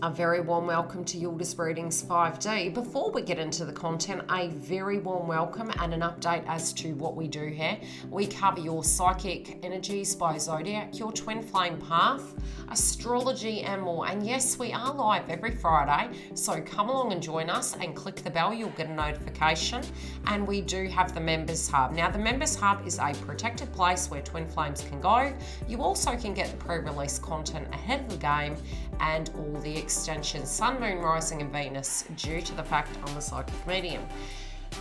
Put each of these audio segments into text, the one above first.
A very warm welcome to Yildiz Readings 5D. Before we get into the content, a very warm welcome and an update as to what we do here. We cover your psychic energies by zodiac, your twin flame path, astrology and more. And yes, we are live every Friday, so come along and join us and click the bell, you'll get a notification. And we do have the Members Hub. Now the Members Hub is a protected place where twin flames can go. You also can get the pre-release content ahead of the game and all the extensions, Sun, Moon, Rising and Venus, due to the fact I'm a psychic medium.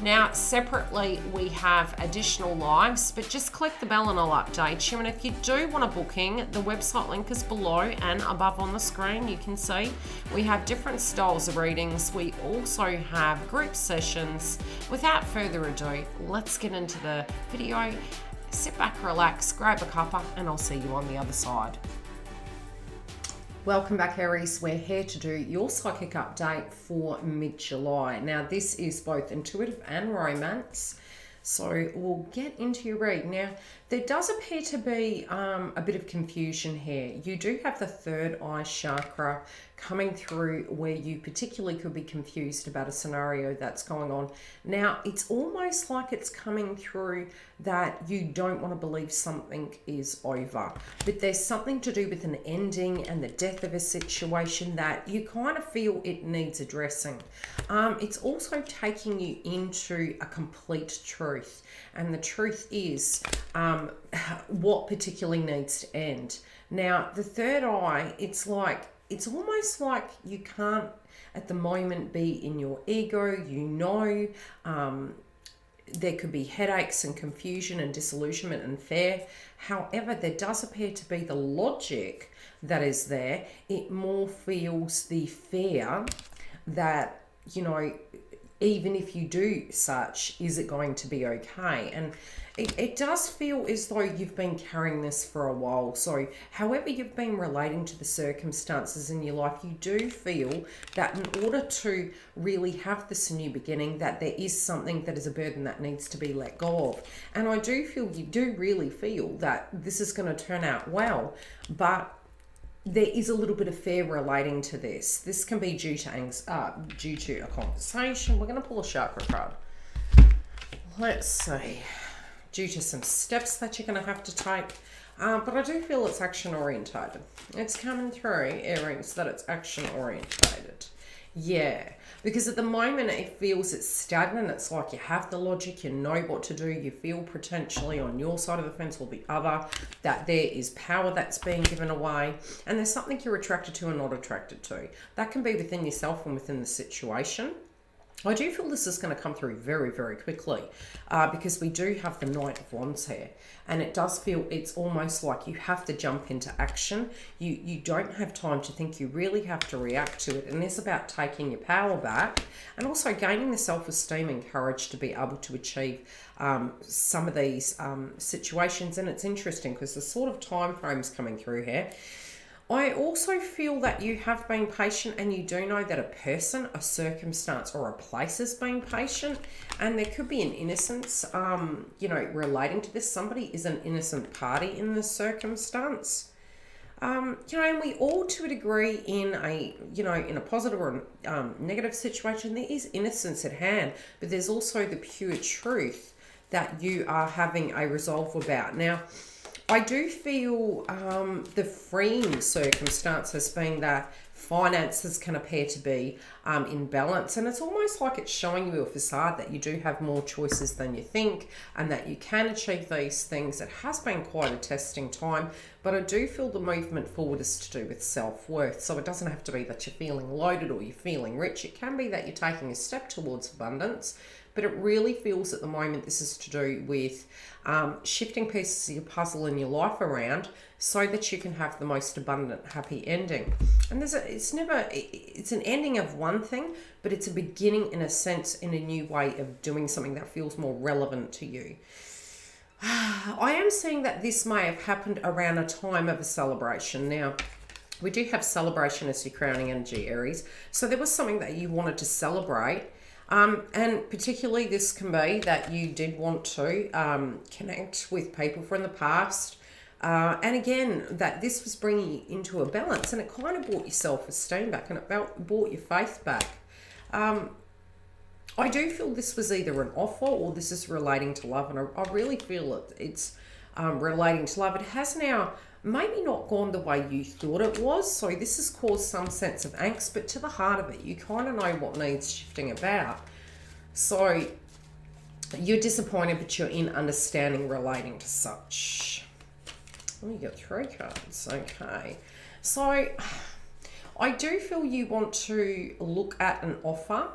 Now, separately, we have additional lives, but just click the bell and I'll update you. And if you do want a booking, the website link is below and above on the screen. You can see we have different styles of readings. We also have group sessions. Without further ado, let's get into the video. Sit back, relax, grab a cuppa, and I'll see you on the other side. Welcome back, Aries. We're here to do your psychic update for mid-July. Now, this is both intuitive and romance, so we'll get into your read. Now, there does appear to be a bit of confusion here. You do have the third eye chakra coming through where you particularly could be confused about a scenario that's going on. Now, it's almost like it's coming through that you don't want to believe something is over, but there's something to do with an ending and the death of a situation that you kind of feel it needs addressing. It's also taking you into a complete truth, and the truth is what particularly needs to end. Now, the third eye, it's almost like you can't at the moment be in your ego, there could be headaches and confusion and disillusionment and fear. However, there does appear to be the logic that is there. It more feels the fear that, even if you do such, is it going to be okay? And it does feel as though you've been carrying this for a while. So however you've been relating to the circumstances in your life, you do feel that in order to really have this new beginning, that there is something that is a burden that needs to be let go of. And I do feel you do really feel that this is going to turn out well, but there is a little bit of fear relating to this. This can be due to a conversation. We're going to pull a chakra card. Let's see. Due to some steps that you're going to have to take. But I do feel it's action orientated. It's coming through, Aries, that it's action orientated. Yeah, because at the moment it feels it's stagnant. It's like you have the logic, you know what to do. You feel potentially on your side of the fence or the other that there is power that's being given away. And there's something you're attracted to and not attracted to. That can be within yourself and within the situation. I do feel this is going to come through very, very quickly because we do have the Knight of Wands here. And it does feel it's almost like you have to jump into action. You don't have time to think. You really have to react to it. And it's about taking your power back and also gaining the self-esteem and courage to be able to achieve some of these situations. And it's interesting because the sort of time frames coming through here. I also feel that you have been patient, and you do know that a person, a circumstance or a place has been patient, and there could be an innocence, relating to this. Somebody is an innocent party in this circumstance. And we all to a degree in a positive or negative situation, there is innocence at hand, but there's also the pure truth that you are having a resolve about. Now, I do feel the freeing circumstance has been that finances can appear to be in balance, and it's almost like it's showing you a facade that you do have more choices than you think and that you can achieve these things. It has been quite a testing time, but I do feel the movement forward is to do with self-worth. So it doesn't have to be that you're feeling loaded or you're feeling rich. It can be that you're taking a step towards abundance, but it really feels at the moment this is to do with shifting pieces of your puzzle in your life around so that you can have the most abundant, happy ending. And it's an ending of one thing, but it's a beginning in a sense, in a new way of doing something that feels more relevant to you. I am seeing that this may have happened around a time of a celebration. Now, we do have celebration as your crowning energy, Aries. So there was something that you wanted to celebrate. And particularly this can be that you did want to connect with people from the past, And again, that this was bringing you into a balance, and it kind of brought your self-esteem back, and it brought your faith back. I do feel this was either an offer or this is relating to love, and I really feel it's relating to love. It has now maybe not gone the way you thought it was, so this has caused some sense of angst, but to the heart of it, you kind of know what needs shifting about. So you're disappointed, but you're in understanding relating to such. Oh, you got 3 cards. Okay. So I do feel you want to look at an offer.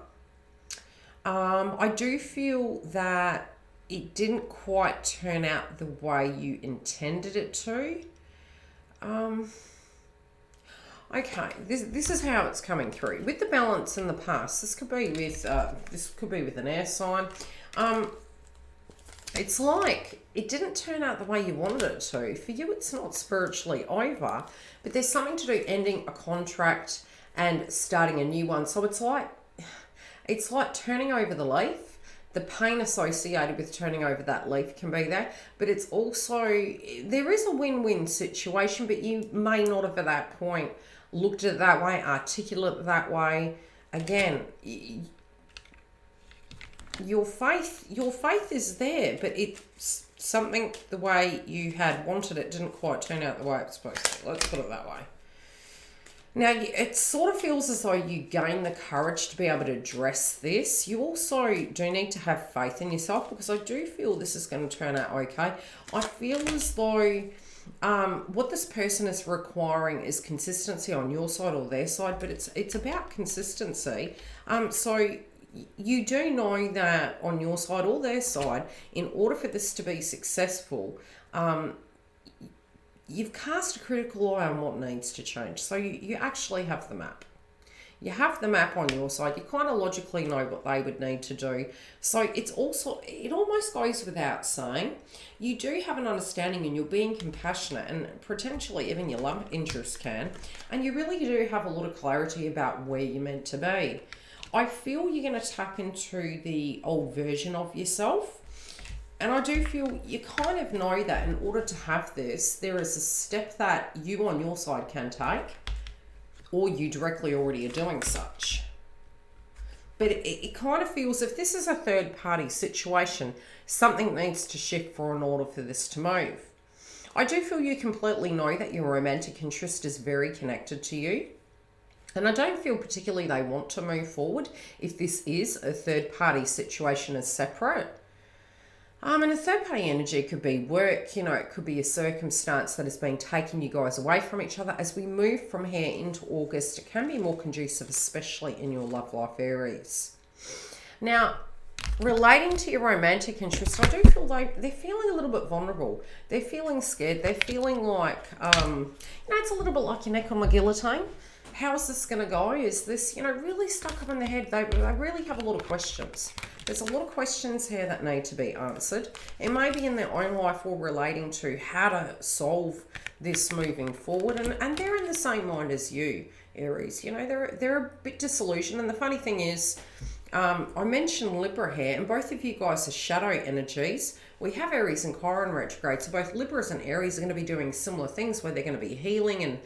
I do feel that it didn't quite turn out the way you intended it to. Okay, this is how it's coming through. With the balance in the past, this could be with an air sign. It's like it didn't turn out the way you wanted it to. For you, it's not spiritually over, but there's something to do ending a contract and starting a new one. So it's like turning over the leaf. The pain associated with turning over that leaf can be there, but it's also, there is a win-win situation, but you may not have at that point looked at it that way, articulate it that way. Again, your faith is there, but it's something the way you had wanted it didn't quite turn out the way it was supposed to. Let's put it that way. Now, it sort of feels as though you gain the courage to be able to address this. You also do need to have faith in yourself, because I do feel this is going to turn out okay. I feel as though what this person is requiring is consistency on your side or their side, but it's about consistency. So you do know that on your side or their side, in order for this to be successful, you've cast a critical eye on what needs to change. So you actually have the map. You have the map on your side. You kind of logically know what they would need to do. So it almost goes without saying, you do have an understanding and you're being compassionate, and potentially even your love interest can. And you really do have a lot of clarity about where you're meant to be. I feel you're going to tap into the old version of yourself. And I do feel you kind of know that in order to have this, there is a step that you on your side can take, or you directly already are doing such. But it kind of feels, if this is a third party situation, something needs to shift in order for this to move. I do feel you completely know that your romantic interest is very connected to you. And I don't feel particularly they want to move forward if this is a third party situation as separate. And a third party energy could be work, it could be a circumstance that has been taking you guys away from each other. As we move from here into August, it can be more conducive, especially in your love life, Aries. Now, relating to your romantic interest, I do feel like they're feeling a little bit vulnerable. They're feeling scared. They're feeling like, it's a little bit like your neck on the guillotine. How is this going to go? Is this, really stuck up in their head? They really have a lot of questions. There's a lot of questions here that need to be answered. It may be in their own life or relating to how to solve this moving forward. And they're in the same mind as you, Aries. They're a bit disillusioned. And the funny thing is, I mentioned Libra here, and both of you guys are shadow energies. We have Aries and Chiron retrograde, so both Libras and Aries are going to be doing similar things where they're going to be healing and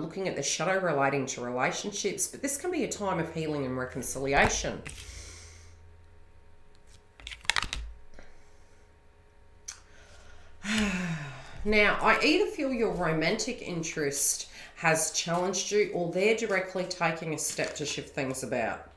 looking at the shadow relating to relationships. But this can be a time of healing and reconciliation. Now, I either feel your romantic interest has challenged you, or they're directly taking a step to shift things about.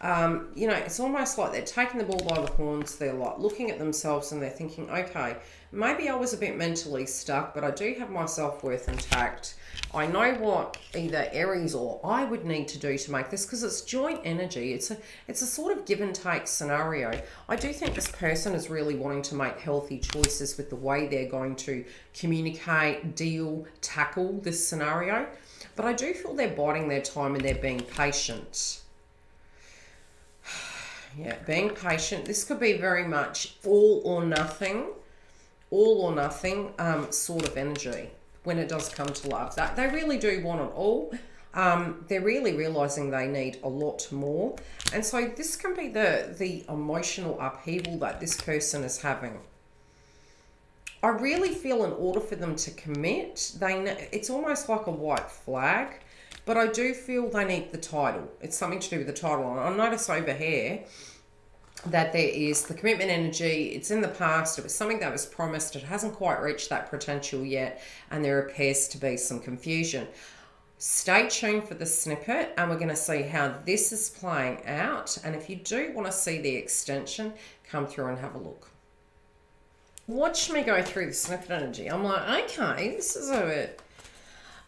It's almost like they're taking the bull by the horns. They're like looking at themselves and they're thinking, okay, maybe I was a bit mentally stuck, but I do have my self-worth intact. I know what either Aries or I would need to do to make this, because it's joint energy. It's a sort of give and take scenario. I do think this person is really wanting to make healthy choices with the way they're going to communicate, deal, tackle this scenario. But I do feel they're biding their time and they're being patient. Yeah, being patient. This could be very much all or nothing sort of energy when it does come to love. That they really do want it all. They're really realizing they need a lot more. And so this can be the emotional upheaval that this person is having. I really feel in order for them to commit, it's almost like a white flag, but I do feel they need the title. It's something to do with the title. And I notice over here that there is the commitment energy. It's in the past. It was something that was promised. It hasn't quite reached that potential yet, and there appears to be some confusion. Stay tuned for the snippet, and we're going to see how this is playing out. And if you do want to see the extension, come through and have a look. Watch me go through the snippet energy. I'm like, okay, this is a bit...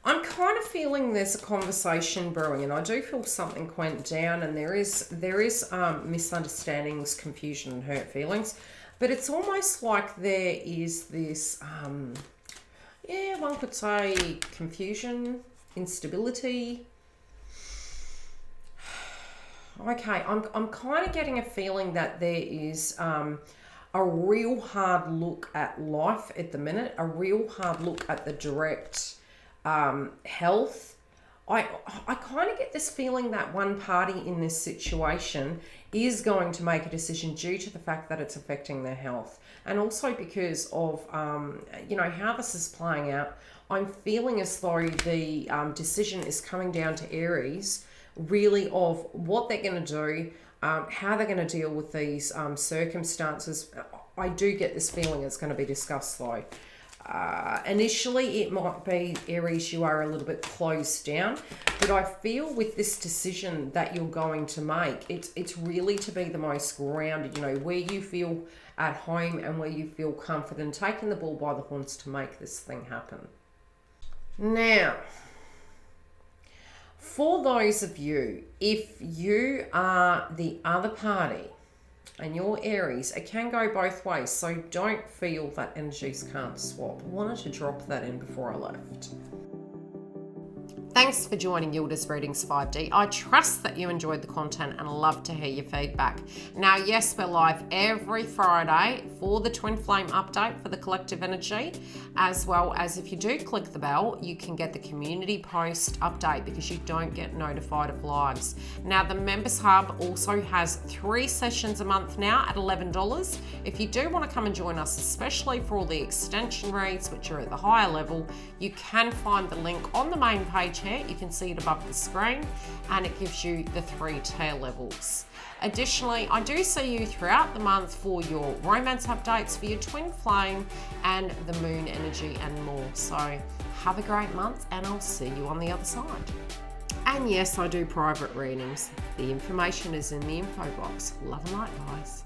I'm kind of feeling there's a conversation brewing, and I do feel something went down, and there is misunderstandings, confusion, and hurt feelings. But it's almost like there is this, yeah, one could say confusion, instability. Okay, I'm kind of getting a feeling that there is a real hard look at life at the minute, a real hard look at the direct health. I kind of get this feeling that one party in this situation is going to make a decision due to the fact that it's affecting their health, and also because of you know, how this is playing out. I'm feeling as though the decision is coming down to Aries, really, of what they're going to do, how they're going to deal with these circumstances. I do get this feeling it's going to be discussed though. Initially, it might be, Aries, you are a little bit closed down, but I feel with this decision that you're going to make, it's really to be the most grounded, you know, where you feel at home and where you feel confident, taking the bull by the horns to make this thing happen. Now, for those of you, if you are the other party and you're Aries, it can go both ways, so don't feel that energies can't swap. I wanted to drop that in before I left. Thanks for joining Yildiz Readings 5D. I trust that you enjoyed the content and love to hear your feedback. Now, yes, we're live every Friday for the Twin Flame update for the collective energy, as well as if you do click the bell, you can get the community post update because you don't get notified of lives. Now, the Members Hub also has 3 sessions a month now at $11. If you do want to come and join us, especially for all the extension reads, which are at the higher level, you can find the link on the main page here. You can see it above the screen, and it gives you the 3 tier levels. Additionally, I do see you throughout the month for your romance updates, for your twin flame and the moon energy and more. So have a great month, and I'll see you on the other side. And yes, I do private readings. The information is in the info box. Love and light, guys.